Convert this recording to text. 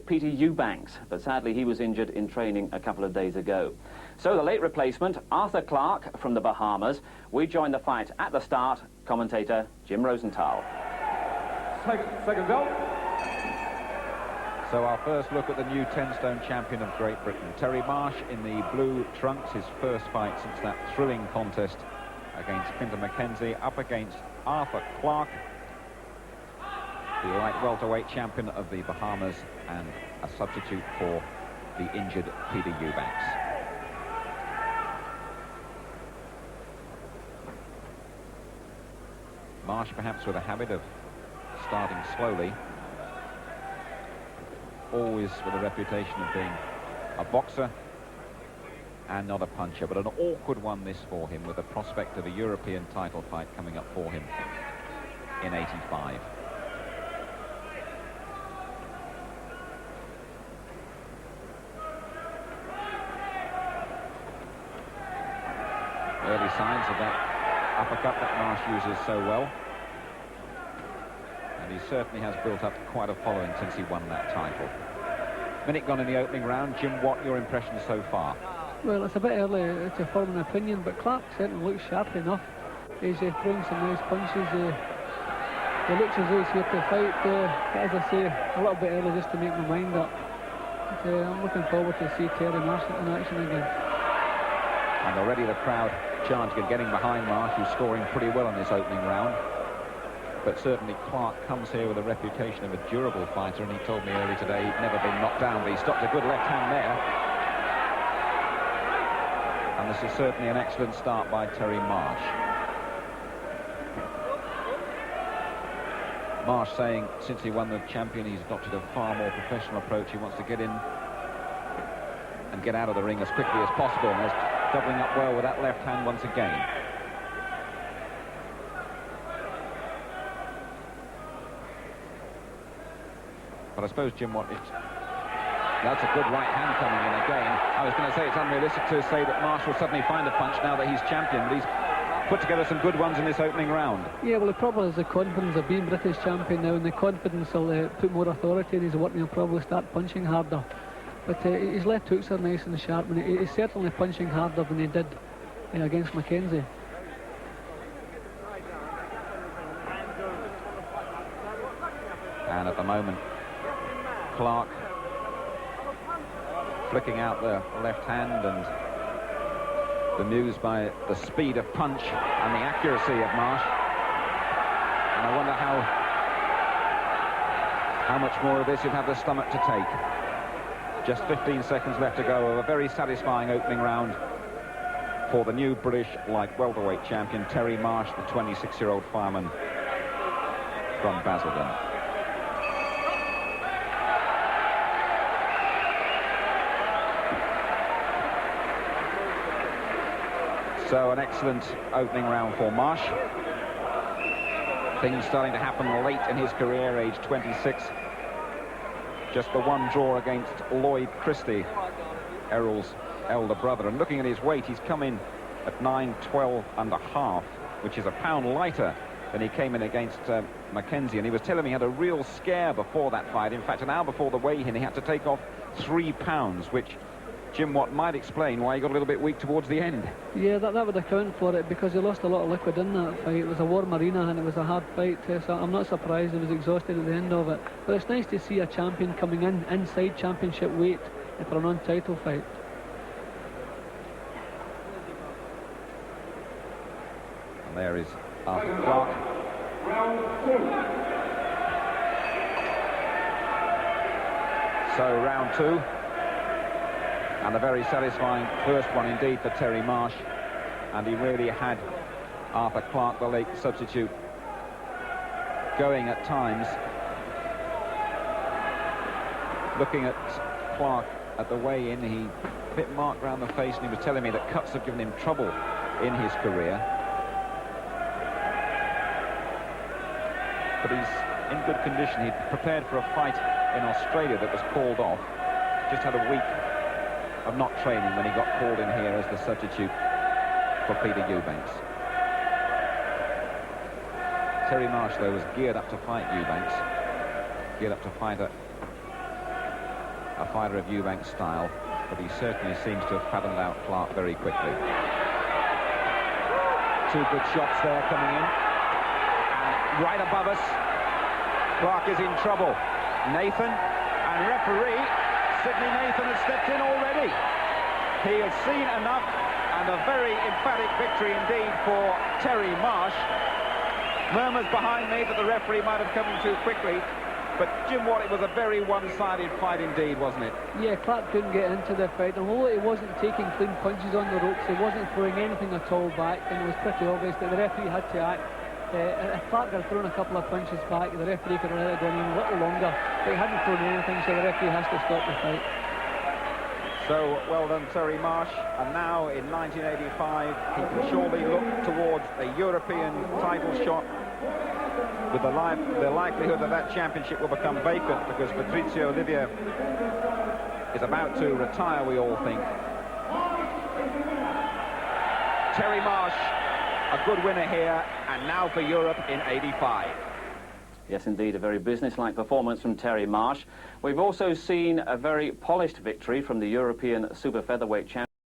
Peter Eubanks, but sadly he was injured in training a couple of days ago. So the late replacement, Arthur Clarke from the Bahamas. We join the fight at the start. Commentator Jim Rosenthal. Second bell. So our first look at the new 10-stone champion of Great Britain. Terry Marsh in the blue trunks, his first fight since that thrilling contest against Quinton McKenzie, up against Arthur Clarke, the light welterweight champion of the Bahamas and a substitute for the injured Peter Eubanks. Marsh perhaps with a habit of starting slowly, always with a reputation of being a boxer and not a puncher, but an awkward one this for him, with the prospect of a European title fight coming up for him in '85. Early signs of that uppercut that Marsh uses so well. And he certainly has built up quite a following since he won that title. Minute gone in the opening round. Jim Watt, your impressions so far? Well, it's a bit early to form an opinion, but Clarke certainly looks sharp enough. He's throwing some nice punches. He looks as though he's here to fight. But as I say, a little bit early just to make my mind up. But, I'm looking forward to see Terry Marsh in action again. And already the crowd charging and getting behind Marsh, who's scoring pretty well in this opening round. But certainly Clarke comes here with a reputation of a durable fighter, and he told me earlier today he'd never been knocked down, but he stopped a good left hand there. And this is certainly an excellent start by Terry Marsh. Marsh saying since he won the champion he's adopted a far more professional approach. He wants to get in and get out of the ring as quickly as possible, and there's doubling up well with that left hand once again. But I suppose, Jim, that's a good right hand coming in again. I was going to say it's unrealistic to say that Marsh will suddenly find a punch now that he's champion, but he's put together some good ones in this opening round. Yeah, well, he probably has the confidence of being British champion now, and the confidence will put more authority in his work, and he'll probably start punching harder. But his left hooks are nice and sharp, and he's certainly punching harder than he did against McKenzie. And at the moment, Clarke flicking out the left hand and bemused by the speed of punch and the accuracy of Marsh. And I wonder how much more of this he'll have the stomach to take. Just 15 seconds left to go of a very satisfying opening round for the new British light welterweight champion Terry Marsh, the 26-year-old fireman from Basildon. So an excellent opening round for Marsh. Things starting to happen late in his career, age 26. Just the one draw against Lloyd Christie, Errol's elder brother. And looking at his weight, he's come in at 9-12.5, which is a pound lighter than he came in against McKenzie. And he was telling me he had a real scare before that fight. In fact, an hour before the weigh-in, he had to take off 3 pounds, which Jim Watt might explain why he got a little bit weak towards the end. Yeah, that would account for it, because he lost a lot of liquid in that fight. It was a warm arena and it was a hard fight, so I'm not surprised he was exhausted at the end of it. But it's nice to see a champion coming in inside championship weight for a non-title fight. And there is Arthur Clarke. So round 2. And a very satisfying first one indeed for Terry Marsh. And he really had Arthur Clarke, the late substitute, going at times. Looking at Clarke at the weigh-in, he a bit marked around the face, and he was telling me that cuts have given him trouble in his career. But he's in good condition. He prepared for a fight in Australia that was called off. Just had a week of not training when he got called in here as the substitute for Peter Eubanks. Terry Marsh, though, was geared up to fight Eubanks, geared up to fight a a fighter of Eubank's style, but he certainly seems to have fathomed out Clarke very quickly. Two good shots there coming in. And right above us, Clarke is in trouble. Nathan and referee, Sidney Nathan has stepped in already. He has seen enough, and a very emphatic victory indeed for Terry Marsh. Murmurs behind me that the referee might have come in too quickly. But Jim Watt, it was a very one-sided fight indeed, wasn't it? Yeah, Clarke couldn't get into the fight. Although he wasn't taking clean punches on the ropes, he wasn't throwing anything at all back, and it was pretty obvious that the referee had to act. If Clarke had thrown a couple of punches back, the referee could have let it go on a little longer, but he hadn't thrown anything, so the referee has to stop the fight. So, well done, Terry Marsh. And now, in 1985, he can surely look towards a European title shot, with the likelihood that that championship will become vacant, because Patrizio Livia is about to retire, we all think. Terry Marsh, a good winner here, and now for Europe in 85. Yes, indeed, a very business-like performance from Terry Marsh. We've also seen a very polished victory from the European super featherweight champion.